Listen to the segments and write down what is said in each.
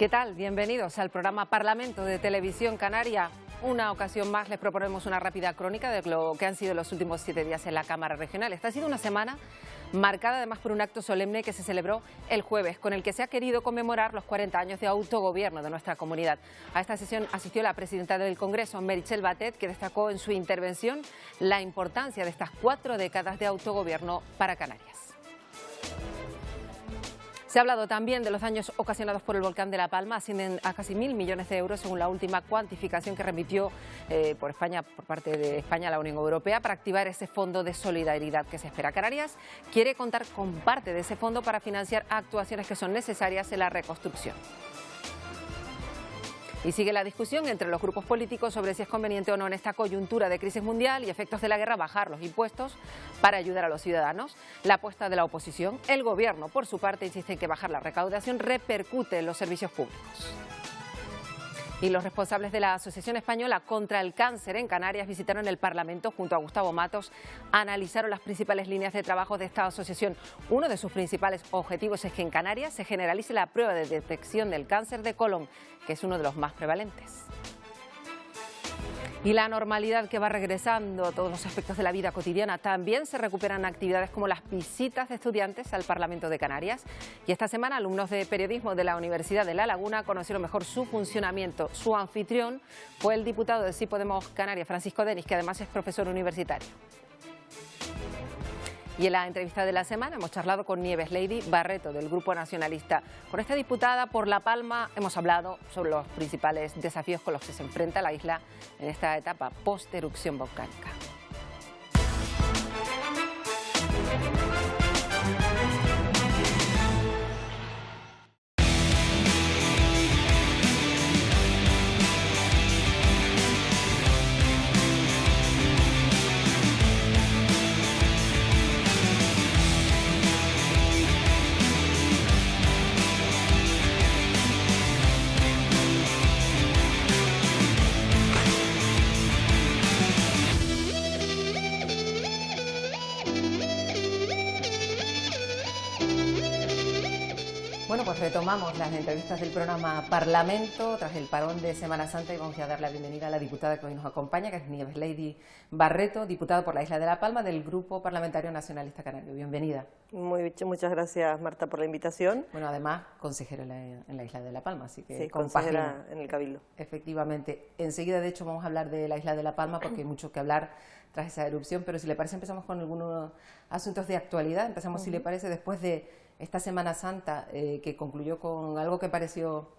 ¿Qué tal? Bienvenidos al programa Parlamento de Televisión Canaria. Una ocasión más les proponemos una rápida crónica de lo que han sido los últimos 7 días en la Cámara Regional. Esta ha sido una semana marcada además por un acto solemne que se celebró el jueves, con el que se ha querido conmemorar los 40 años de autogobierno de nuestra comunidad. A esta sesión asistió la presidenta del Congreso, Meritxell Batet, que destacó en su intervención la importancia de estas 4 décadas de autogobierno para Canarias. Se ha hablado también de los daños ocasionados por el volcán de La Palma, ascienden a casi 1.000 millones de euros según la última cuantificación que remitió por parte de España a la Unión Europea para activar ese fondo de solidaridad que se espera. Canarias quiere contar con parte de ese fondo para financiar actuaciones que son necesarias en la reconstrucción. Y sigue la discusión entre los grupos políticos sobre si es conveniente o no en esta coyuntura de crisis mundial y efectos de la guerra bajar los impuestos para ayudar a los ciudadanos. La apuesta de la oposición, el Gobierno, por su parte, insiste en que bajar la recaudación repercute en los servicios públicos. Y los responsables de la Asociación Española contra el Cáncer en Canarias visitaron el Parlamento junto a Gustavo Matos, analizaron las principales líneas de trabajo de esta asociación. Uno de sus principales objetivos es que en Canarias se generalice la prueba de detección del cáncer de colon, que es uno de los más prevalentes. Y la normalidad que va regresando a todos los aspectos de la vida cotidiana. También se recuperan actividades como las visitas de estudiantes al Parlamento de Canarias. Y esta semana alumnos de periodismo de la Universidad de La Laguna conocieron mejor su funcionamiento. Su anfitrión fue el diputado de Sí Podemos Canarias, Francisco Denis, que además es profesor universitario. Y en la entrevista de la semana hemos charlado con Nieves Lady Barreto, del Grupo Nacionalista. Con esta diputada por La Palma hemos hablado sobre los principales desafíos con los que se enfrenta la isla en esta etapa post-erupción volcánica. Bueno, pues retomamos las entrevistas del programa Parlamento tras el parón de Semana Santa y vamos a dar la bienvenida a la diputada que hoy nos acompaña, que es Nieves Lady Barreto, diputada por la Isla de La Palma del Grupo Parlamentario Nacionalista Canario. Bienvenida. Muchas gracias, Marta, por la invitación. Bueno, además, consejera en la Isla de La Palma, así que sí, consejera en el Cabildo. Efectivamente. Enseguida, de hecho, vamos a hablar de la Isla de La Palma porque hay mucho que hablar tras esa erupción, pero si le parece empezamos con algunos asuntos de actualidad. Empezamos, si le parece, después de esta Semana Santa que concluyó con algo que pareció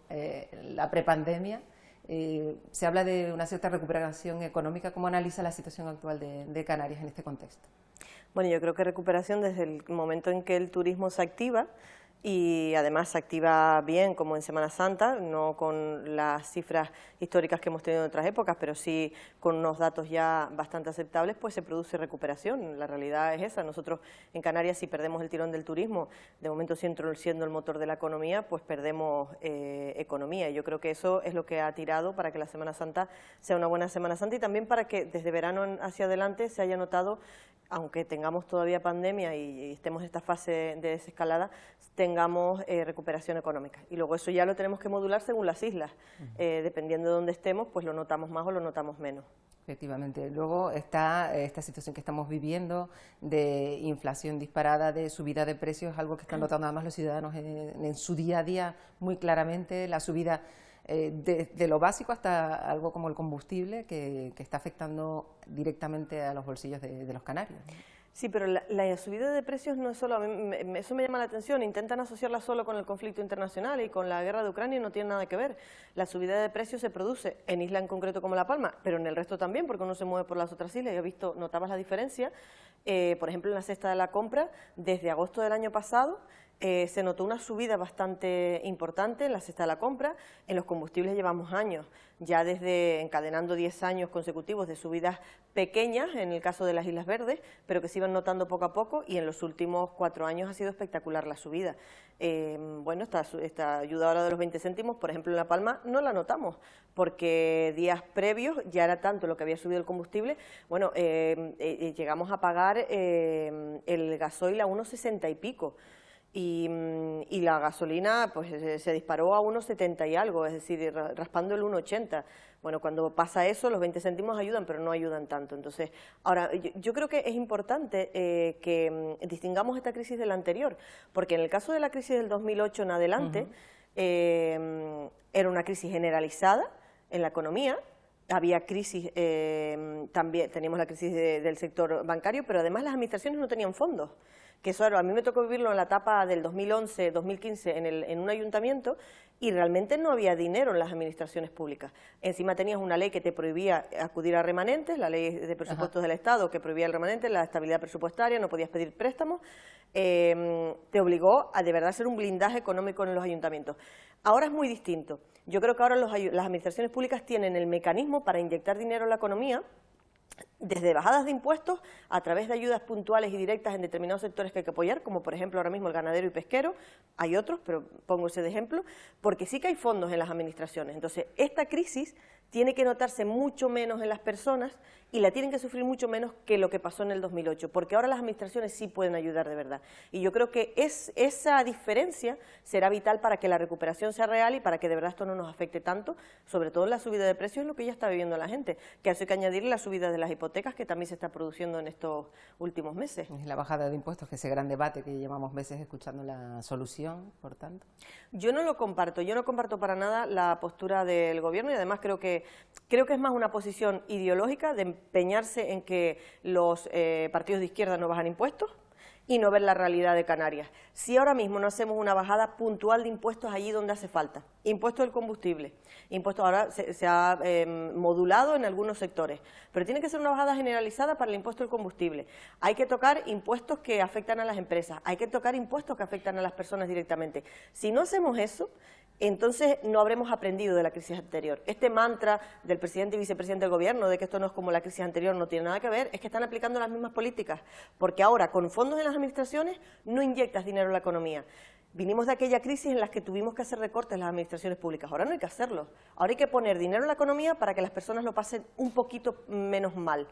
la prepandemia. Se habla de una cierta recuperación económica. ¿Cómo analiza la situación actual de Canarias en este contexto? Bueno, yo creo que recuperación desde el momento en que el turismo se activa y además se activa bien como en Semana Santa, no con las cifras históricas que hemos tenido en otras épocas, pero sí con unos datos ya bastante aceptables, pues se produce recuperación. La realidad es esa. Nosotros en Canarias, si perdemos el tirón del turismo, de momento siendo el motor de la economía, pues perdemos economía. Y yo creo que eso es lo que ha tirado para que la Semana Santa sea una buena Semana Santa y también para que desde verano hacia adelante se haya notado, aunque tengamos todavía pandemia y estemos en esta fase de desescalada, tengamos recuperación económica. Y luego eso ya lo tenemos que modular según las islas. Dependiendo de dónde estemos, pues lo notamos más o lo notamos menos. Efectivamente. Luego está esta situación que estamos viviendo de inflación disparada, de subida de precios, algo que están notando además los ciudadanos en su día a día muy claramente, la subida de lo básico hasta algo como el combustible que está afectando directamente a los bolsillos de los canarios. Sí, pero la subida de precios no es solo, eso me llama la atención, intentan asociarla solo con el conflicto internacional y con la guerra de Ucrania y no tiene nada que ver. La subida de precios se produce en islas en concreto como La Palma, pero en el resto también, porque uno se mueve por las otras islas. Yo he visto, notabas la diferencia, por ejemplo en la cesta de la compra, desde agosto del año pasado, se notó una subida bastante importante en la cesta de la compra. En los combustibles llevamos años, ya desde encadenando 10 años consecutivos de subidas pequeñas, en el caso de las Islas Verdes, pero que se iban notando poco a poco, y en los últimos 4 años ha sido espectacular la subida. Bueno, esta ayuda ahora de los 20 céntimos, por ejemplo en La Palma, no la notamos, porque días previos ya era tanto lo que había subido el combustible. Bueno, llegamos a pagar el gasoil a 1,60 y pico. y la gasolina pues se disparó a 1,70 y algo, es decir, raspando el 1,80. Bueno, cuando pasa eso, los 20 céntimos ayudan, pero no ayudan tanto. Entonces, ahora, yo creo que es importante que distingamos esta crisis de la anterior, porque en el caso de la crisis del 2008 en adelante, era una crisis generalizada en la economía. Había crisis, también teníamos la crisis del sector bancario, pero además las administraciones no tenían fondos. Que eso a mí me tocó vivirlo en la etapa del 2011, 2015 en un ayuntamiento, y realmente no había dinero en las administraciones públicas. Encima tenías una ley que te prohibía acudir a remanentes, la ley de presupuestos del Estado que prohibía el remanente, la estabilidad presupuestaria, no podías pedir préstamos, te obligó a de verdad ser un blindaje económico en los ayuntamientos. Ahora es muy distinto. Yo creo que ahora las administraciones públicas tienen el mecanismo para inyectar dinero en la economía, desde bajadas de impuestos a través de ayudas puntuales y directas en determinados sectores que hay que apoyar, como por ejemplo ahora mismo el ganadero y pesquero. Hay otros, pero pongo ese de ejemplo, porque sí que hay fondos en las administraciones. Entonces, esta crisis tiene que notarse mucho menos en las personas y la tienen que sufrir mucho menos que lo que pasó en el 2008, porque ahora las administraciones sí pueden ayudar de verdad. Y yo creo que esa diferencia será vital para que la recuperación sea real y para que de verdad esto no nos afecte tanto, sobre todo en la subida de precios, lo que ya está viviendo la gente, que eso hay que añadirle la subida de las hipotecas que también se está produciendo en estos últimos meses. Es la bajada de impuestos, que ese gran debate que llevamos meses escuchando la solución, por tanto. Yo no lo comparto, yo no comparto para nada la postura del Gobierno y además creo que es más una posición ideológica de empeñarse en que los partidos de izquierda no bajan impuestos y no ver la realidad de Canarias. Si ahora mismo no hacemos una bajada puntual de impuestos allí donde hace falta, impuesto del combustible, impuestos ahora se ha modulado en algunos sectores, pero tiene que ser una bajada generalizada para el impuesto del combustible. Hay que tocar impuestos que afectan a las empresas, hay que tocar impuestos que afectan a las personas directamente. Si no hacemos eso, entonces no habremos aprendido de la crisis anterior. Este mantra del presidente y vicepresidente del Gobierno de que esto no es como la crisis anterior no tiene nada que ver, es que están aplicando las mismas políticas, porque ahora con fondos en las administraciones no inyectas dinero en la economía. Vinimos de aquella crisis en la que tuvimos que hacer recortes en las administraciones públicas, ahora no hay que hacerlo, ahora hay que poner dinero en la economía para que las personas lo pasen un poquito menos mal.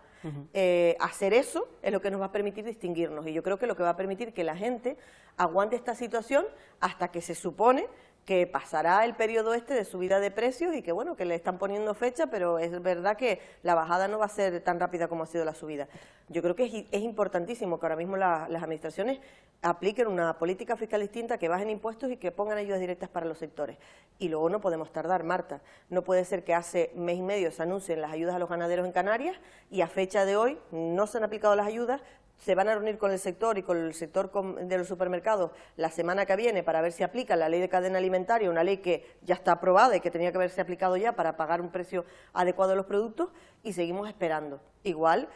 Hacer eso es lo que nos va a permitir distinguirnos y yo creo que lo que va a permitir que la gente aguante esta situación hasta que se supone que pasará el periodo este de subida de precios y que bueno, que le están poniendo fecha, pero es verdad que la bajada no va a ser tan rápida como ha sido la subida. Yo creo que es importantísimo que ahora mismo las administraciones apliquen una política fiscal distinta, que bajen impuestos y que pongan ayudas directas para los sectores. Y luego no podemos tardar, Marta. No puede ser que hace mes y medio se anuncien las ayudas a los ganaderos en Canarias y a fecha de hoy no se han aplicado las ayudas. Se van a reunir con el sector y con el sector de los supermercados la semana que viene para ver si aplican la ley de cadena alimentaria, una ley que ya está aprobada y que tenía que haberse aplicado ya para pagar un precio adecuado a los productos, y seguimos esperando. Igual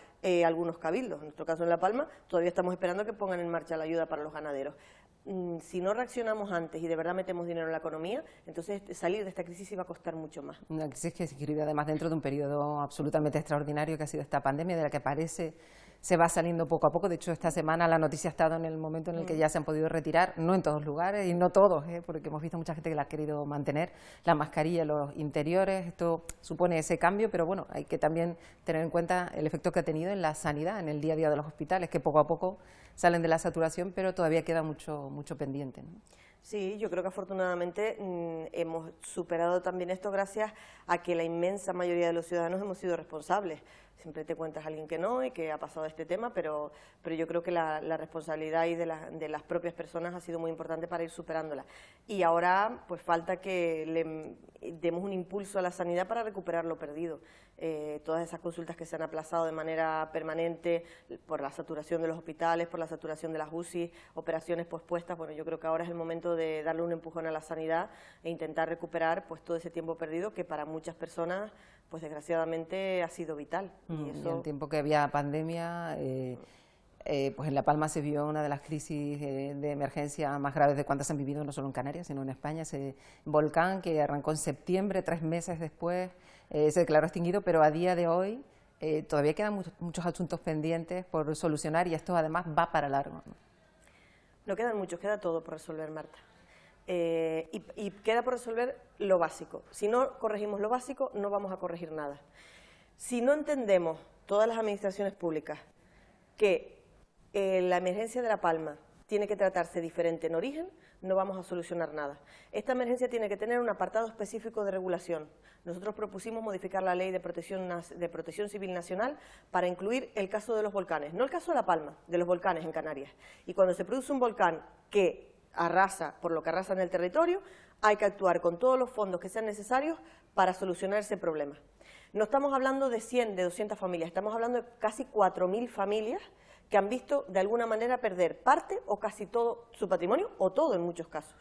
algunos cabildos, en nuestro caso en La Palma, todavía estamos esperando que pongan en marcha la ayuda para los ganaderos. Si no reaccionamos antes y de verdad metemos dinero en la economía, entonces salir de esta crisis iba a costar mucho más. Una crisis que se inscribe además dentro de un periodo absolutamente extraordinario que ha sido esta pandemia, de la que parece se va saliendo poco a poco. De hecho, esta semana la noticia ha estado en el momento en el que ya se han podido retirar, no en todos lugares y no todos, porque hemos visto mucha gente que la ha querido mantener, la mascarilla, los interiores. Esto supone ese cambio, pero bueno, hay que también tener en cuenta el efecto que ha tenido en la sanidad, en el día a día de los hospitales, que poco a poco salen de la saturación, pero todavía queda mucho pendiente, ¿no? Sí, yo creo que afortunadamente hemos superado también esto gracias a que la inmensa mayoría de los ciudadanos hemos sido responsables. Siempre te cuentas a alguien que no y que ha pasado este tema, pero yo creo que la responsabilidad y de las propias personas ha sido muy importante para ir superándola. Y ahora pues falta que le demos un impulso a la sanidad para recuperar lo perdido. Todas esas consultas que se han aplazado de manera permanente por la saturación de los hospitales, por la saturación de las UCI, operaciones pospuestas, bueno, yo creo que ahora es el momento de darle un empujón a la sanidad e intentar recuperar pues todo ese tiempo perdido que para muchas personas pues desgraciadamente ha sido vital. Y eso... En el tiempo que había pandemia, pues en La Palma se vio una de las crisis de emergencia más graves de cuantas han vivido, no solo en Canarias, sino en España. Ese volcán que arrancó en septiembre, 3 meses después, se declaró extinguido, pero a día de hoy todavía quedan muchos asuntos pendientes por solucionar y esto además va para largo, ¿no? No quedan muchos, queda todo por resolver, Marta. Y queda por resolver lo básico. Si no corregimos lo básico, no vamos a corregir nada. Si no entendemos, todas las administraciones públicas, que la emergencia de La Palma tiene que tratarse diferente en origen, no vamos a solucionar nada. Esta emergencia tiene que tener un apartado específico de regulación. Nosotros propusimos modificar la Ley de Protección Civil Nacional para incluir el caso de los volcanes, no el caso de La Palma, de los volcanes en Canarias. Y cuando se produce un volcán que arrasa por lo que arrasa en el territorio, hay que actuar con todos los fondos que sean necesarios para solucionar ese problema. No estamos hablando de 100, de 200 familias, estamos hablando de casi 4.000 familias que han visto de alguna manera perder parte o casi todo su patrimonio, o todo en muchos casos.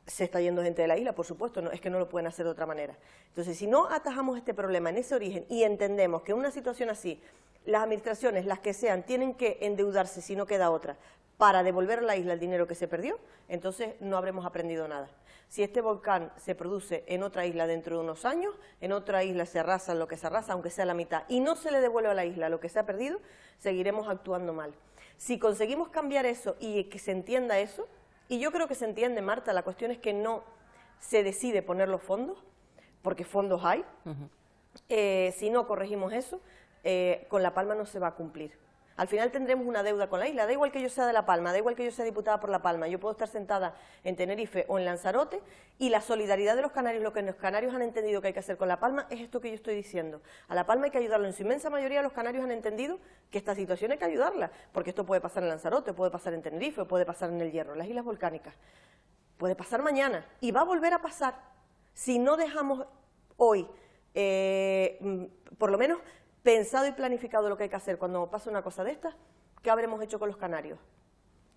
Se está yendo gente de la isla, por supuesto, no, es que no lo pueden hacer de otra manera. Entonces, si no atajamos este problema en ese origen y entendemos que en una situación así, las administraciones, las que sean, tienen que endeudarse si no queda otra, para devolver a la isla el dinero que se perdió, entonces no habremos aprendido nada. Si este volcán se produce en otra isla dentro de unos años, en otra isla se arrasa lo que se arrasa, aunque sea la mitad, y no se le devuelve a la isla lo que se ha perdido, seguiremos actuando mal. Si conseguimos cambiar eso y que se entienda eso, y yo creo que se entiende, Marta, la cuestión es que no se decide poner los fondos, porque fondos hay. Si no corregimos eso, con La Palma no se va a cumplir. Al final tendremos una deuda con la isla, da igual que yo sea de La Palma, da igual que yo sea diputada por La Palma, yo puedo estar sentada en Tenerife o en Lanzarote, y la solidaridad de los canarios, lo que los canarios han entendido que hay que hacer con La Palma es esto que yo estoy diciendo. A La Palma hay que ayudarlo, en su inmensa mayoría los canarios han entendido que esta situación hay que ayudarla, porque esto puede pasar en Lanzarote, puede pasar en Tenerife, puede pasar en El Hierro, las islas volcánicas, puede pasar mañana, y va a volver a pasar si no dejamos hoy, por lo menos, pensado y planificado lo que hay que hacer cuando pasa una cosa de estas. ¿Qué habremos hecho con los canarios?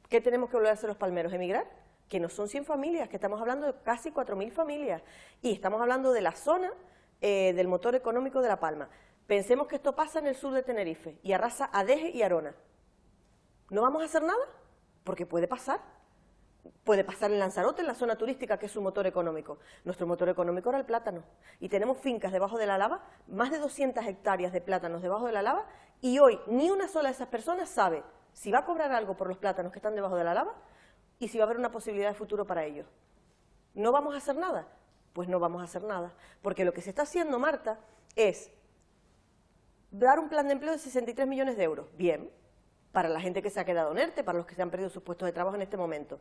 ¿Qué tenemos que volver a hacer los palmeros? ¿Emigrar? Que no son 100 familias, que estamos hablando de casi 4.000 familias, y estamos hablando de la zona del motor económico de La Palma. Pensemos que esto pasa en el sur de Tenerife y arrasa a Deje y Arona. ¿No vamos a hacer nada? Porque puede pasar. Puede pasar en Lanzarote, en la zona turística, que es su motor económico. Nuestro motor económico era el plátano. Y tenemos fincas debajo de la lava, más de 200 hectáreas de plátanos debajo de la lava, y hoy ni una sola de esas personas sabe si va a cobrar algo por los plátanos que están debajo de la lava y si va a haber una posibilidad de futuro para ellos. ¿No vamos a hacer nada? Pues no vamos a hacer nada. Porque lo que se está haciendo, Marta, es dar un plan de empleo de 63 millones de euros. Bien, para la gente que se ha quedado en ERTE, para los que se han perdido sus puestos de trabajo en este momento.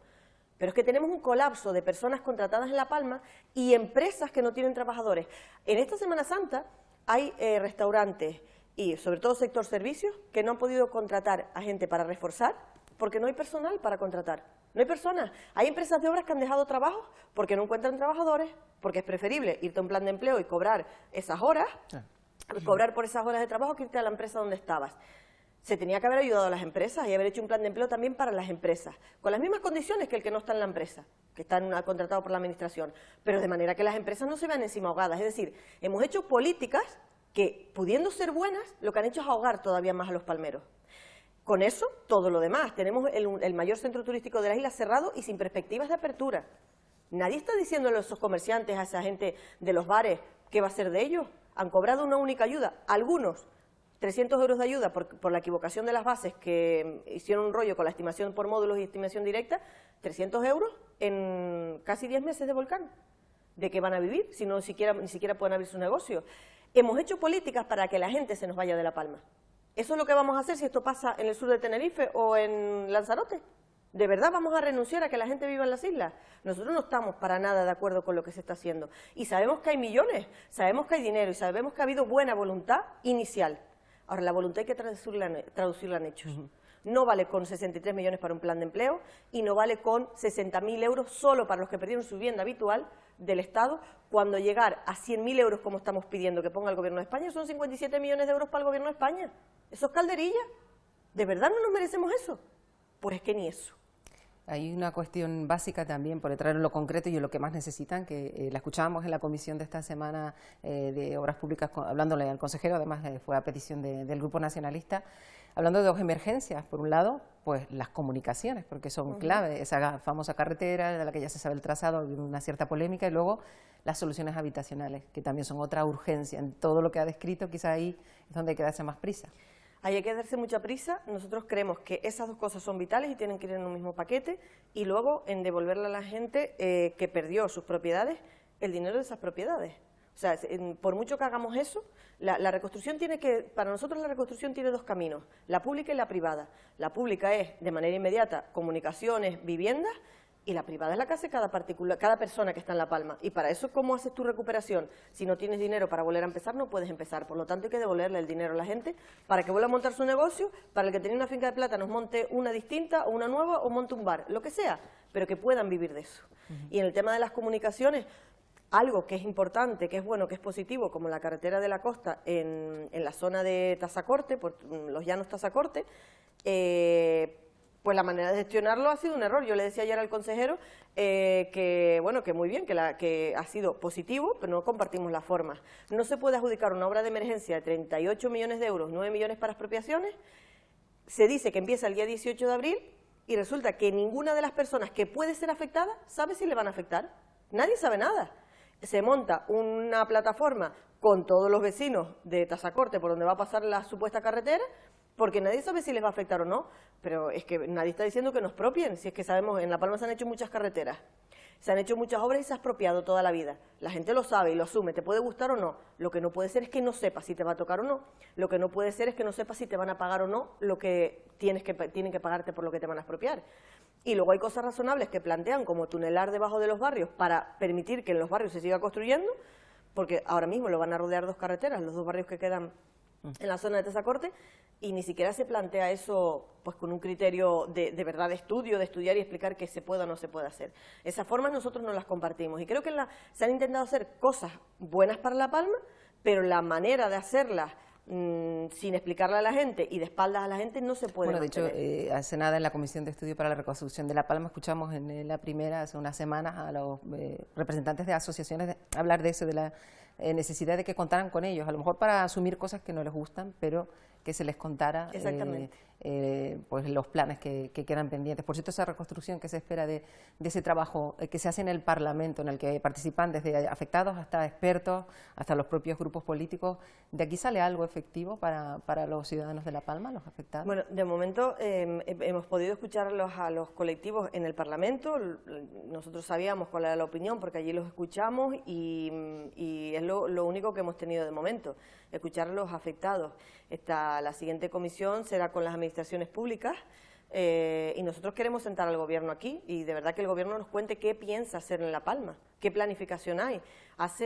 Pero es que tenemos un colapso de personas contratadas en La Palma y empresas que no tienen trabajadores. En esta Semana Santa hay restaurantes y sobre todo sector servicios que no han podido contratar a gente para reforzar porque no hay personal para contratar. No hay personas. Hay empresas de obras que han dejado trabajos porque no encuentran trabajadores, porque es preferible irte a un plan de empleo y cobrar esas horas, cobrar por esas horas de trabajo que irte a la empresa donde estabas. Se tenía que haber ayudado a las empresas y haber hecho un plan de empleo también para las empresas, con las mismas condiciones que el que no está en la empresa, que está contratado por la administración, pero de manera que las empresas no se vean encima ahogadas. Es decir, hemos hecho políticas que, pudiendo ser buenas, lo que han hecho es ahogar todavía más a los palmeros. Con eso, todo lo demás. Tenemos el mayor centro turístico de la isla cerrado y sin perspectivas de apertura. Nadie está diciéndole a esos comerciantes, a esa gente de los bares, ¿qué va a ser de ellos? Han cobrado una única ayuda, algunos 300 euros de ayuda por la equivocación de las bases, que hicieron un rollo con la estimación por módulos y estimación directa, 300 euros en casi 10 meses de volcán. ¿De qué van a vivir si ni siquiera pueden abrir su negocio? Hemos hecho políticas para que la gente se nos vaya de La Palma. ¿Eso es lo que vamos a hacer si esto pasa en el sur de Tenerife o en Lanzarote? ¿De verdad vamos a renunciar a que la gente viva en las islas? Nosotros no estamos para nada de acuerdo con lo que se está haciendo. Y sabemos que hay millones, sabemos que hay dinero y sabemos que ha habido buena voluntad inicial. Ahora, la voluntad hay que traducirla en hechos. No vale con 63 millones para un plan de empleo y no vale con 60.000 euros solo para los que perdieron su vivienda habitual del Estado, cuando llegar a 100.000 euros, como estamos pidiendo que ponga el Gobierno de España, son 57 millones de euros para el Gobierno de España. ¿Eso es calderilla? ¿De verdad no nos merecemos eso? Pues es que ni eso. Hay una cuestión básica también, por entrar en lo concreto y en lo que más necesitan, que la escuchábamos en la comisión de esta semana de Obras Públicas, hablándole al consejero, además fue a petición del Grupo Nacionalista, hablando de dos emergencias. Por un lado, pues las comunicaciones, porque son clave, esa famosa carretera de la que ya se sabe el trazado, hay una cierta polémica, y luego las soluciones habitacionales, que también son otra urgencia. En todo lo que ha descrito, quizá ahí es donde hay que darse más prisa. Ahí hay que darse mucha prisa. Nosotros creemos que esas dos cosas son vitales y tienen que ir en un mismo paquete, y luego en devolverle a la gente que perdió sus propiedades el dinero de esas propiedades. O sea, por mucho que hagamos eso, la reconstrucción tiene que, para nosotros la reconstrucción tiene dos caminos, la pública y la privada. La pública es, de manera inmediata, comunicaciones, viviendas, y la privada es la que hace cada persona que está en La Palma. Y para eso, ¿cómo haces tu recuperación? Si no tienes dinero para volver a empezar, no puedes empezar. Por lo tanto, hay que devolverle el dinero a la gente para que vuelva a montar su negocio, para el que tenía una finca de plátanos monte una distinta o una nueva o monte un bar, lo que sea, pero que puedan vivir de eso. Y en el tema de las comunicaciones, algo que es importante, que es bueno, que es positivo, como la carretera de la costa en la zona de Tazacorte, por los llanos Tazacorte, pues la manera de gestionarlo ha sido un error. Yo le decía ayer al consejero que muy bien, que ha sido positivo, pero no compartimos las formas. No se puede adjudicar una obra de emergencia de 38 millones de euros, 9 millones para expropiaciones, se dice que empieza el día 18 de abril y resulta que ninguna de las personas que puede ser afectada sabe si le van a afectar. Nadie sabe nada. Se monta una plataforma con todos los vecinos de Tazacorte por donde va a pasar la supuesta carretera, porque nadie sabe si les va a afectar o no, pero es que nadie está diciendo que nos expropien, si es que sabemos, en La Palma se han hecho muchas carreteras, se han hecho muchas obras y se ha expropiado toda la vida, la gente lo sabe y lo asume, te puede gustar o no, lo que no puede ser es que no sepas si te va a tocar o no, lo que no puede ser es que no sepas si te van a pagar o no lo que tienen que pagarte por lo que te van a expropiar. Y luego hay cosas razonables que plantean como tunelar debajo de los barrios para permitir que en los barrios se siga construyendo, porque ahora mismo lo van a rodear dos carreteras, los dos barrios que quedan en la zona de Tazacorte, y ni siquiera se plantea eso pues con un criterio de verdad de estudio, de estudiar y explicar que se puede o no se puede hacer. Esas formas nosotros no las compartimos y creo que se han intentado hacer cosas buenas para La Palma, pero la manera de hacerlas sin explicarle a la gente y de espaldas a la gente no se puede mantener. De hecho, hace nada en la Comisión de Estudio para la Reconstrucción de La Palma escuchamos en la primera, hace unas semanas, a los representantes de asociaciones hablar de eso, de la necesidad de que contaran con ellos, a lo mejor para asumir cosas que no les gustan, pero que se les contara pues los planes que quedan pendientes. Por cierto, esa reconstrucción que se espera de ese trabajo que se hace en el Parlamento, en el que participan desde afectados hasta expertos, hasta los propios grupos políticos, ¿de aquí sale algo efectivo para los ciudadanos de La Palma, los afectados? Bueno, de momento hemos podido escuchar a los colectivos en el Parlamento, nosotros sabíamos cuál era la opinión porque allí los escuchamos y es lo único que hemos tenido de momento, escuchar a los afectados. La siguiente comisión será con las administraciones públicas y nosotros queremos sentar al Gobierno aquí y de verdad que el Gobierno nos cuente qué piensa hacer en La Palma, qué planificación hay.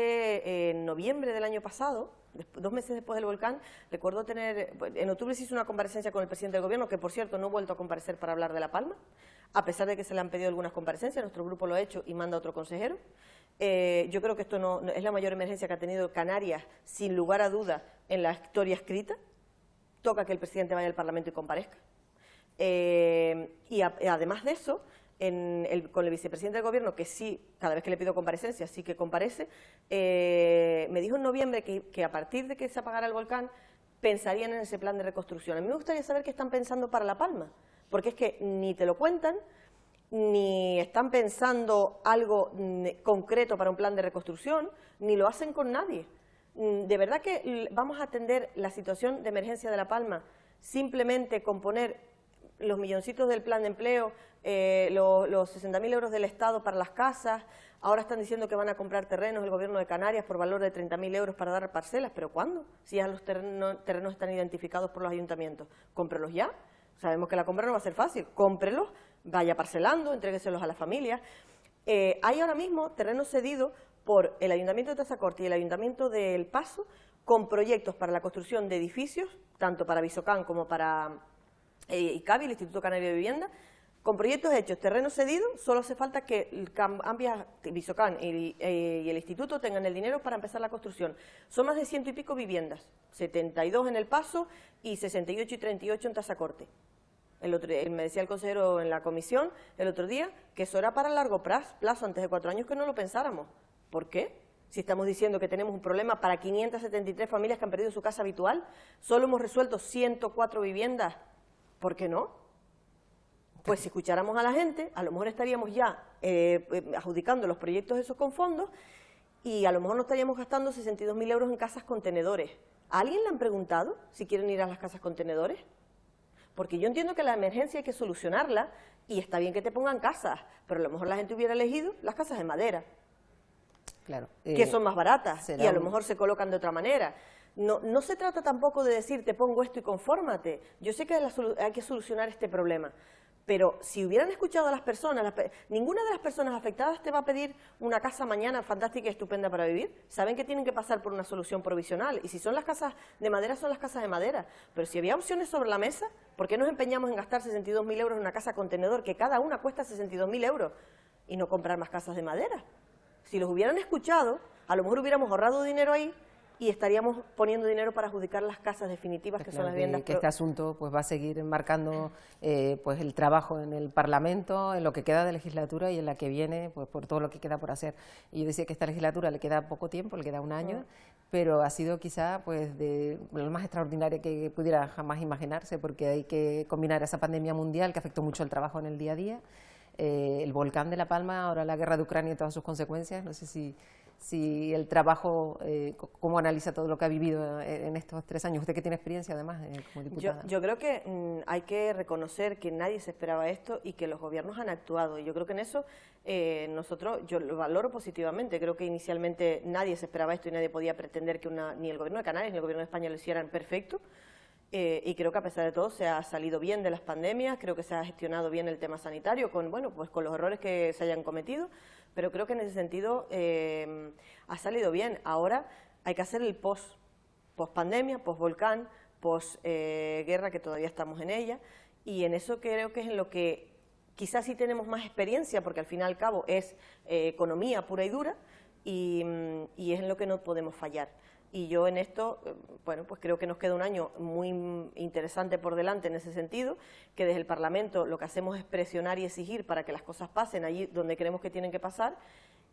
En noviembre del año pasado, 2 meses después del volcán, recuerdo en octubre se hizo una comparecencia con el presidente del Gobierno, que por cierto no ha vuelto a comparecer para hablar de La Palma, a pesar de que se le han pedido algunas comparecencias, nuestro grupo lo ha hecho y manda a otro consejero. Yo creo que esto no es la mayor emergencia que ha tenido Canarias, sin lugar a duda, en la historia escrita. Toca que el presidente vaya al Parlamento y comparezca. Además de eso, con el vicepresidente del Gobierno, que sí, cada vez que le pido comparecencia, sí que comparece, me dijo en noviembre que a partir de que se apagara el volcán, pensarían en ese plan de reconstrucción. A mí me gustaría saber qué están pensando para La Palma, porque es que ni te lo cuentan, ni están pensando algo concreto para un plan de reconstrucción, ni lo hacen con nadie. ¿De verdad que vamos a atender la situación de emergencia de La Palma simplemente con poner los milloncitos del plan de empleo, los 60.000 euros del Estado para las casas? Ahora están diciendo que van a comprar terrenos el Gobierno de Canarias por valor de 30.000 euros para dar parcelas, ¿pero cuándo? Si ya los terrenos están identificados por los ayuntamientos, cómprelos ya. Sabemos que la compra no va a ser fácil, cómprelos, vaya parcelando, entrégueselos a las familias. Hay ahora mismo terrenos cedidos por el Ayuntamiento de Tazacorte y el Ayuntamiento de El Paso con proyectos para la construcción de edificios, tanto para Visocán como para ICABI, el Instituto Canario de Vivienda, con proyectos hechos, terrenos cedidos, solo hace falta que Visocán y el Instituto tengan el dinero para empezar la construcción. Son más de 100 y pico viviendas, 72 en El Paso y 68 y 38 en Tazacorte. Me decía el consejero en la comisión el otro día que eso era para largo plazo, antes de 4 años que no lo pensáramos. ¿Por qué? Si estamos diciendo que tenemos un problema para 573 familias que han perdido su casa habitual, solo hemos resuelto 104 viviendas, ¿por qué no? Pues si escucháramos a la gente, a lo mejor estaríamos ya adjudicando los proyectos esos con fondos y a lo mejor no estaríamos gastando 62.000 euros en casas contenedores. ¿A alguien le han preguntado si quieren ir a las casas contenedores? Porque yo entiendo que la emergencia hay que solucionarla y está bien que te pongan casas, pero a lo mejor la gente hubiera elegido las casas de madera. Claro. Que son más baratas y a lo mejor se colocan de otra manera. No se trata tampoco de decir te pongo esto y confórmate. Yo sé que hay que solucionar este problema, pero si hubieran escuchado a las personas, ninguna de las personas afectadas te va a pedir una casa mañana fantástica y estupenda para vivir. Saben que tienen que pasar por una solución provisional y si son las casas de madera, son las casas de madera. Pero si había opciones sobre la mesa, ¿por qué nos empeñamos en gastar 62.000 euros en una casa contenedor que cada una cuesta 62.000 euros y no comprar más casas de madera? Si los hubieran escuchado, a lo mejor hubiéramos ahorrado dinero ahí y estaríamos poniendo dinero para adjudicar las casas definitivas, que son las viviendas. Que este asunto pues va a seguir marcando pues el trabajo en el Parlamento, en lo que queda de legislatura y en la que viene, pues por todo lo que queda por hacer. Y yo decía que esta legislatura le queda poco tiempo, le queda un año, pero ha sido quizá pues de lo más extraordinario que pudiera jamás imaginarse, porque hay que combinar esa pandemia mundial que afectó mucho el trabajo en el día a día, el volcán de La Palma, ahora la guerra de Ucrania y todas sus consecuencias. No sé si el trabajo, cómo analiza todo lo que ha vivido en estos 3 años. Usted que tiene experiencia además como diputada. Yo creo que hay que reconocer que nadie se esperaba esto y que los gobiernos han actuado. Y yo creo que en eso yo lo valoro positivamente. Creo que inicialmente nadie se esperaba esto y nadie podía pretender que ni el Gobierno de Canarias ni el Gobierno de España lo hicieran perfecto. Y creo que a pesar de todo se ha salido bien de las pandemias, creo que se ha gestionado bien el tema sanitario con los errores que se hayan cometido, pero creo que en ese sentido ha salido bien. Ahora hay que hacer el post-pandemia, post-volcán, post-guerra, que todavía estamos en ella, y en eso creo que es en lo que quizás sí tenemos más experiencia, porque al fin y al cabo es economía pura y dura, y es en lo que no podemos fallar. Y yo en esto, pues creo que nos queda un año muy interesante por delante en ese sentido, que desde el Parlamento lo que hacemos es presionar y exigir para que las cosas pasen allí donde creemos que tienen que pasar,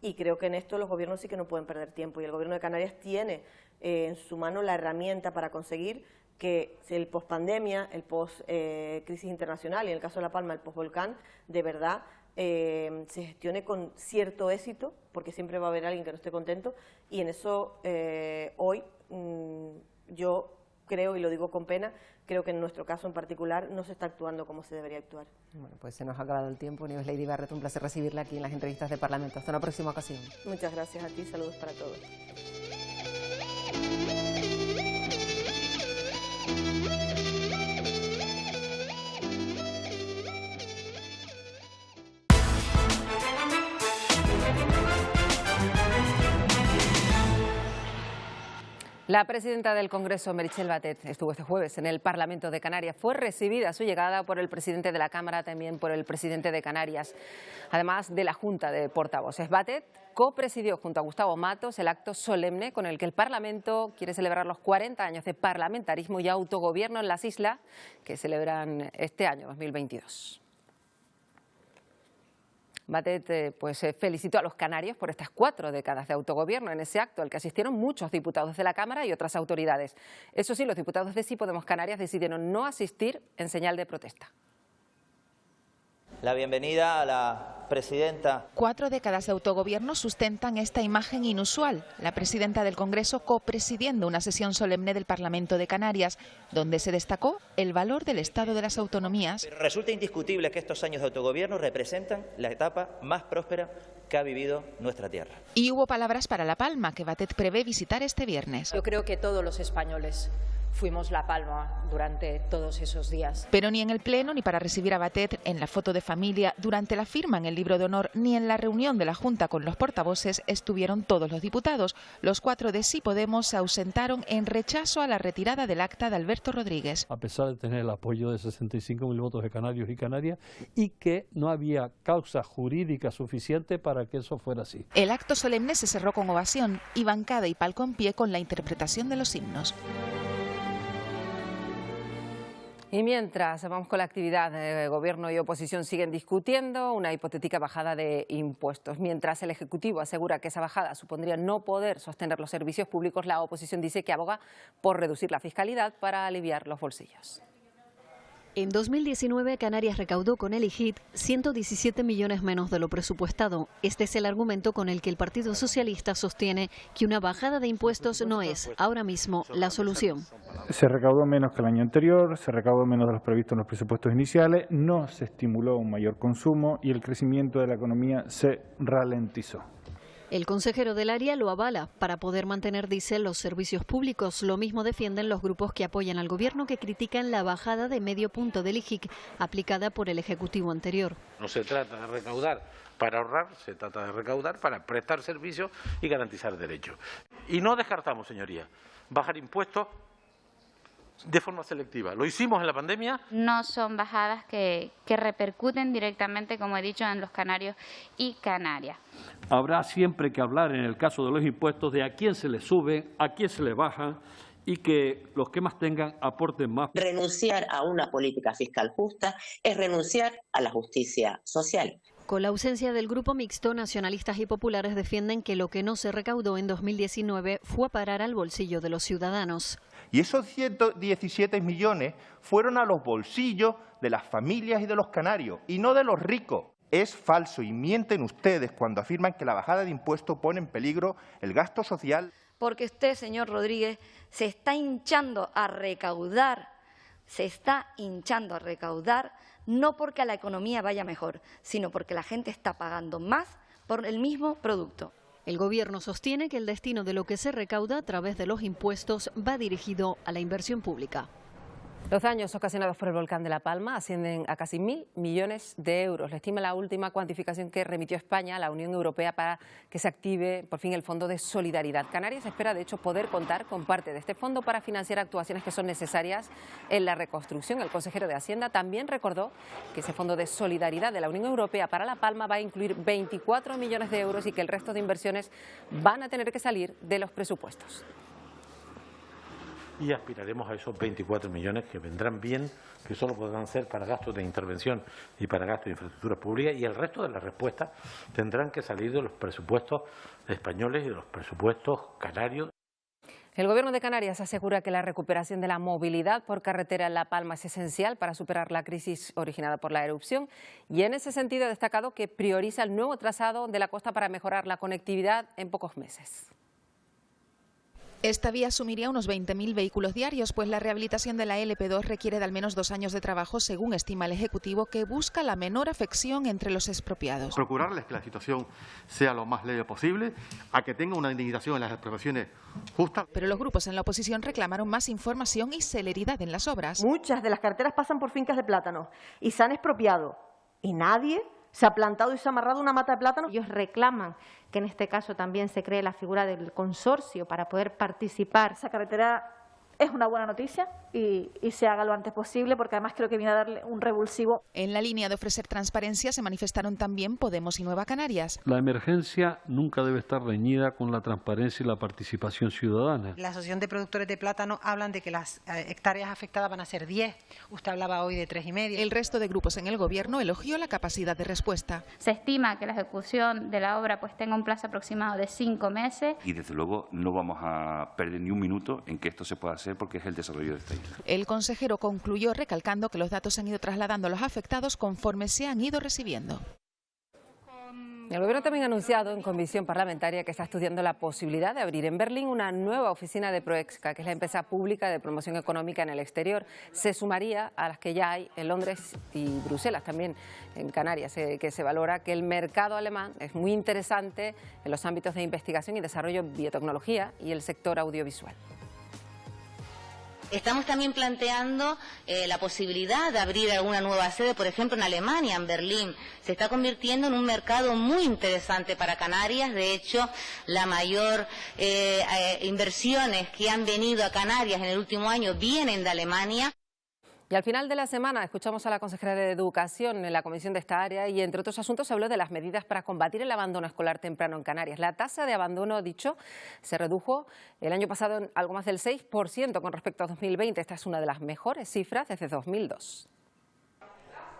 y creo que en esto los gobiernos sí que no pueden perder tiempo, y el Gobierno de Canarias tiene en su mano la herramienta para conseguir que el post-pandemia, el post-crisis internacional y en el caso de La Palma el post-volcán, de verdad se gestione con cierto éxito, porque siempre va a haber alguien que no esté contento, y en eso hoy yo creo, y lo digo con pena, creo que en nuestro caso en particular no se está actuando como se debería actuar. Bueno, pues se nos ha acabado el tiempo. Nieves Lady Barret, un placer recibirla aquí en las entrevistas de Parlamento. Hasta una próxima ocasión. Muchas gracias a ti, saludos para todos. La presidenta del Congreso, Meritxell Batet, estuvo este jueves en el Parlamento de Canarias. Fue recibida a su llegada por el presidente de la Cámara, también por el presidente de Canarias, además de la Junta de Portavoces. Batet copresidió junto a Gustavo Matos el acto solemne con el que el Parlamento quiere celebrar los 40 años de parlamentarismo y autogobierno en las islas, que celebran este año 2022. Batet felicitó a los canarios por estas 4 décadas de autogobierno en ese acto al que asistieron muchos diputados de la Cámara y otras autoridades. Eso sí, los diputados de Sí Podemos Canarias decidieron no asistir en señal de protesta. La bienvenida a la presidenta. 4 décadas de autogobierno sustentan esta imagen inusual. La presidenta del Congreso copresidiendo una sesión solemne del Parlamento de Canarias, donde se destacó el valor del Estado de las autonomías. Pero resulta indiscutible que estos años de autogobierno representan la etapa más próspera que ha vivido nuestra tierra. Y hubo palabras para La Palma, que Batet prevé visitar este viernes. Yo creo que todos los españoles fuimos La Palma durante todos esos días. Pero ni en el Pleno, ni para recibir a Batet en la foto de familia, durante la firma en el libro de honor, ni en la reunión de la Junta con los portavoces estuvieron todos los diputados. Los 4 de Sí Podemos se ausentaron en rechazo a la retirada del acta de Alberto Rodríguez. A pesar de tener el apoyo de 65.000 votos de canarios y canarias, y que no había causa jurídica suficiente para que eso fuera así. El acto solemne se cerró con ovación y bancada y palco en pie con la interpretación de los himnos. Y mientras vamos con la actividad, Gobierno y oposición siguen discutiendo una hipotética bajada de impuestos. Mientras el Ejecutivo asegura que esa bajada supondría no poder sostener los servicios públicos, la oposición dice que aboga por reducir la fiscalidad para aliviar los bolsillos. En 2019, Canarias recaudó con el IGIT 117 millones menos de lo presupuestado. Este es el argumento con el que el Partido Socialista sostiene que una bajada de impuestos no es, ahora mismo, la solución. Se recaudó menos que el año anterior, se recaudó menos de los previstos en los presupuestos iniciales, no se estimuló un mayor consumo y el crecimiento de la economía se ralentizó. El consejero del área lo avala. Para poder mantener, dice, los servicios públicos. Lo mismo defienden los grupos que apoyan al gobierno, que critican la bajada de medio punto del IJIC aplicada por el Ejecutivo anterior. No se trata de recaudar para ahorrar, se trata de recaudar para prestar servicios y garantizar derechos. Y no descartamos, señorías, bajar impuestos de forma selectiva. Lo hicimos en la pandemia. No son bajadas que repercuten directamente, como he dicho, en los canarios y Canarias. Habrá siempre que hablar, en el caso de los impuestos, de a quién se les sube, a quién se les baja, y que los que más tengan aporten más. Renunciar a una política fiscal justa es renunciar a la justicia social. Con la ausencia del grupo mixto, nacionalistas y populares defienden que lo que no se recaudó en 2019 fue a parar al bolsillo de los ciudadanos. Y esos 117 millones fueron a los bolsillos de las familias y de los canarios, y no de los ricos. Es falso y mienten ustedes cuando afirman que la bajada de impuestos pone en peligro el gasto social. Porque usted, señor Rodríguez, se está hinchando a recaudar, no porque a la economía vaya mejor, sino porque la gente está pagando más por el mismo producto. El Gobierno sostiene que el destino de lo que se recauda a través de los impuestos va dirigido a la inversión pública. Los daños ocasionados por el volcán de La Palma ascienden a casi 1.000 millones de euros. Le estima la última cuantificación que remitió España a la Unión Europea para que se active por fin el Fondo de Solidaridad. Canarias espera, de hecho, poder contar con parte de este fondo para financiar actuaciones que son necesarias en la reconstrucción. El consejero de Hacienda también recordó que ese Fondo de Solidaridad de la Unión Europea para La Palma va a incluir 24 millones de euros y que el resto de inversiones van a tener que salir de los presupuestos. Y aspiraremos a esos 24 millones que vendrán bien, que solo podrán ser para gastos de intervención y para gastos de infraestructuras públicas, y el resto de las respuestas tendrán que salir de los presupuestos españoles y de los presupuestos canarios. El Gobierno de Canarias asegura que la recuperación de la movilidad por carretera en La Palma es esencial para superar la crisis originada por la erupción, y en ese sentido ha destacado que prioriza el nuevo trazado de la costa para mejorar la conectividad en pocos meses. Esta vía asumiría unos 20.000 vehículos diarios, pues la rehabilitación de la LP2 requiere de al menos 2 años de trabajo, según estima el Ejecutivo, que busca la menor afección entre los expropiados. Procurarles que la situación sea lo más leve posible, a que tenga una indemnización en las expropiaciones justa. Pero los grupos en la oposición reclamaron más información y celeridad en las obras. Muchas de las carreteras pasan por fincas de plátanos y se han expropiado, y nadie se ha plantado y se ha amarrado una mata de plátano. Ellos reclaman que en este caso también se cree la figura del consorcio para poder participar. Esa carretera es una buena noticia y se haga lo antes posible, porque además creo que viene a darle un revulsivo. En la línea de ofrecer transparencia se manifestaron también Podemos y Nueva Canarias. La emergencia nunca debe estar reñida con la transparencia y la participación ciudadana. La Asociación de Productores de Plátano hablan de que las hectáreas afectadas van a ser 10. Usted hablaba hoy de 3,5. El resto de grupos en el Gobierno elogió la capacidad de respuesta. Se estima que la ejecución de la obra tenga un plazo aproximado de 5 meses. Y desde luego no vamos a perder ni un minuto en que esto se pueda hacer, porque es el desarrollo de esta isla. El consejero concluyó recalcando que los datos se han ido trasladando a los afectados conforme se han ido recibiendo. El Gobierno también ha anunciado en comisión parlamentaria que está estudiando la posibilidad de abrir en Berlín una nueva oficina de Proexca, que es la empresa pública de promoción económica en el exterior. Se sumaría a las que ya hay en Londres y Bruselas, también en Canarias, que se valora que el mercado alemán es muy interesante en los ámbitos de investigación y desarrollo de biotecnología y el sector audiovisual. Estamos también planteando la posibilidad de abrir alguna nueva sede, por ejemplo en Alemania, en Berlín. Se está convirtiendo en un mercado muy interesante para Canarias. De hecho, la mayor inversiones que han venido a Canarias en el último año vienen de Alemania. Y al final de la semana escuchamos a la consejera de Educación en la comisión de esta área y, entre otros asuntos, se habló de las medidas para combatir el abandono escolar temprano en Canarias. La tasa de abandono, dicho, se redujo el año pasado en algo más del 6% con respecto a 2020. Esta es una de las mejores cifras desde 2002.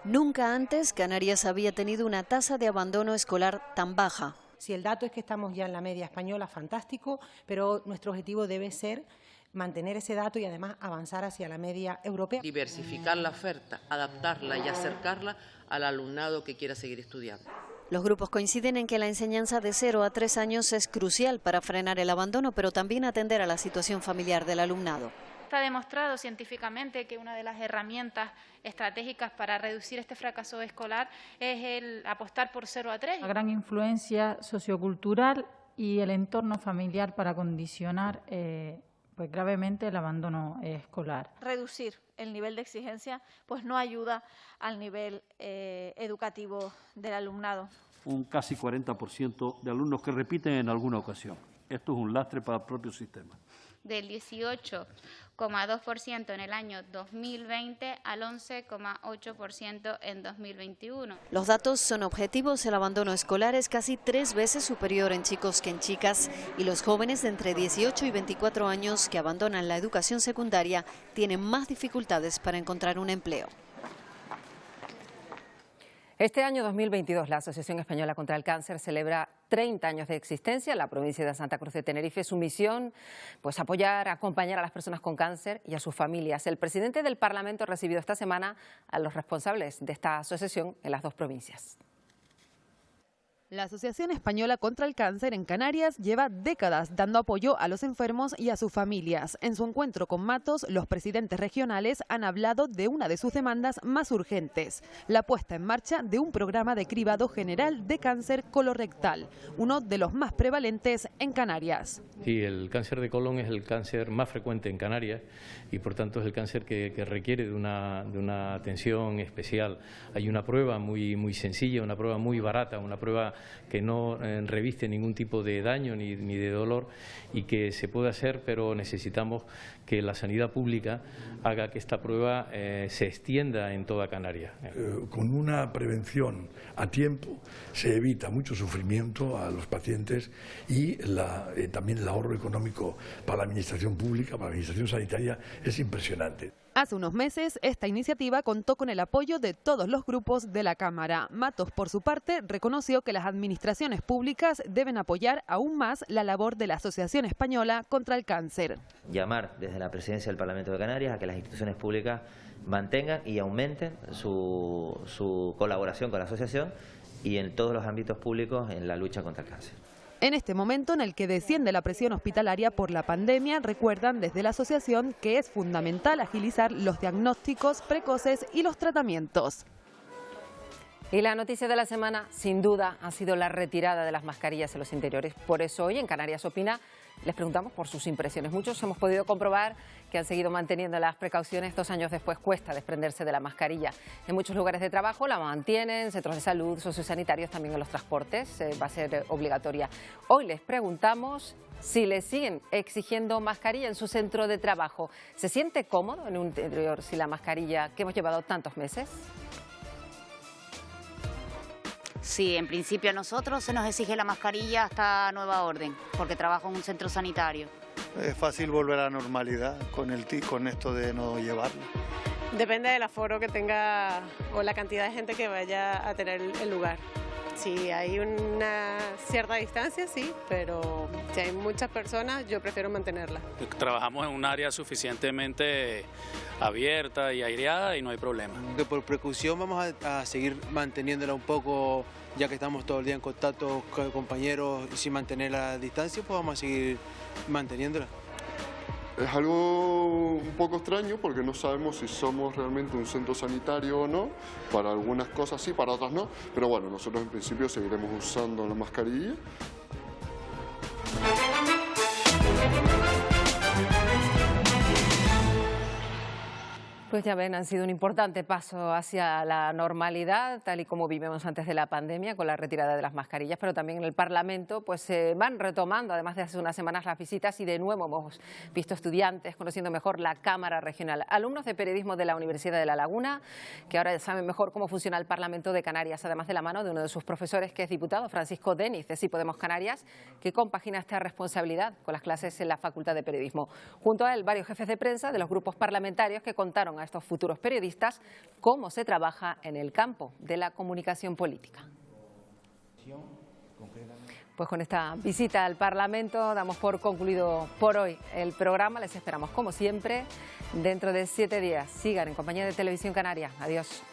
Nunca antes Canarias había tenido una tasa de abandono escolar tan baja. Si el dato es que estamos ya en la media española, fantástico, pero nuestro objetivo debe ser mantener ese dato y además avanzar hacia la media europea. Diversificar la oferta, adaptarla y acercarla al alumnado que quiera seguir estudiando. Los grupos coinciden en que la enseñanza de 0 a 3 años es crucial para frenar el abandono, pero también atender a la situación familiar del alumnado. Está demostrado científicamente que una de las herramientas estratégicas para reducir este fracaso escolar es el apostar por 0 a 3. Una gran influencia sociocultural y el entorno familiar para condicionar pues gravemente el abandono escolar. Reducir el nivel de exigencia pues no ayuda al nivel educativo del alumnado. Un casi 40% de alumnos que repiten en alguna ocasión. Esto es un lastre para el propio sistema. Del 18,2% en el año 2020 al 11,8% en 2021. Los datos son objetivos. El abandono escolar es casi 3 veces superior en chicos que en chicas, y los jóvenes de entre 18 y 24 años que abandonan la educación secundaria tienen más dificultades para encontrar un empleo. Este año 2022 la Asociación Española contra el Cáncer celebra 30 años de existencia en la provincia de Santa Cruz de Tenerife. Su misión, pues apoyar, acompañar a las personas con cáncer y a sus familias. El presidente del Parlamento ha recibido esta semana a los responsables de esta asociación en las 2 provincias. La Asociación Española contra el Cáncer en Canarias lleva décadas dando apoyo a los enfermos y a sus familias. En su encuentro con Matos, los presidentes regionales han hablado de una de sus demandas más urgentes, la puesta en marcha de un programa de cribado general de cáncer colorectal, uno de los más prevalentes en Canarias. Sí, el cáncer de colon es el cáncer más frecuente en Canarias y por tanto es el cáncer que requiere de una atención especial. Hay una prueba muy sencilla, una prueba muy barata, una prueba que no reviste ningún tipo de daño ni de dolor y que se puede hacer, pero necesitamos que la sanidad pública haga que esta prueba se extienda en toda Canarias. Con una prevención a tiempo se evita mucho sufrimiento a los pacientes y también el ahorro económico para la administración pública, para la administración sanitaria, es impresionante. Hace unos meses, esta iniciativa contó con el apoyo de todos los grupos de la Cámara. Matos, por su parte, reconoció que las administraciones públicas deben apoyar aún más la labor de la Asociación Española contra el Cáncer. Llamar desde la presidencia del Parlamento de Canarias a que las instituciones públicas mantengan y aumenten su colaboración con la asociación y en todos los ámbitos públicos en la lucha contra el cáncer. En este momento en el que desciende la presión hospitalaria por la pandemia, recuerdan desde la asociación que es fundamental agilizar los diagnósticos precoces y los tratamientos. Y la noticia de la semana, sin duda, ha sido la retirada de las mascarillas en los interiores. Por eso hoy en Canarias Opina les preguntamos por sus impresiones. Muchos hemos podido comprobar que han seguido manteniendo las precauciones. 2 años después cuesta desprenderse de la mascarilla. En muchos lugares de trabajo la mantienen, centros de salud, sociosanitarios, también en los transportes. Va a ser obligatoria. Hoy les preguntamos si les siguen exigiendo mascarilla en su centro de trabajo. ¿Se siente cómodo en un interior sin la mascarilla que hemos llevado tantos meses? Sí, en principio a nosotros se nos exige la mascarilla hasta nueva orden, porque trabajo en un centro sanitario. Es fácil volver a la normalidad con esto de no llevarla. Depende del aforo que tenga o la cantidad de gente que vaya a tener el lugar. Si hay una cierta distancia, sí, pero si hay muchas personas, yo prefiero mantenerla. Trabajamos en un área suficientemente abierta y aireada y no hay problema. Por precaución vamos a seguir manteniéndola un poco, ya que estamos todo el día en contacto con compañeros y sin mantener la distancia, pues vamos a seguir manteniéndola. Es algo un poco extraño porque no sabemos si somos realmente un centro sanitario o no. Para algunas cosas sí, para otras no. Pero bueno, nosotros en principio seguiremos usando la mascarilla. Pues ya ven, han sido un importante paso hacia la normalidad, tal y como vivimos antes de la pandemia, con la retirada de las mascarillas, pero también en el Parlamento pues se van retomando, además de hace unas semanas, las visitas y de nuevo hemos visto estudiantes conociendo mejor la Cámara Regional, alumnos de periodismo de la Universidad de La Laguna, que ahora saben mejor cómo funciona el Parlamento de Canarias, además de la mano de uno de sus profesores, que es diputado, Francisco Deniz, de Sí Podemos Canarias, que compagina esta responsabilidad con las clases en la Facultad de Periodismo. Junto a él, varios jefes de prensa de los grupos parlamentarios que contaron a estos futuros periodistas cómo se trabaja en el campo de la comunicación política. Pues con esta visita al Parlamento damos por concluido por hoy el programa. Les esperamos como siempre dentro de 7 días. Sigan en compañía de Televisión Canaria. Adiós.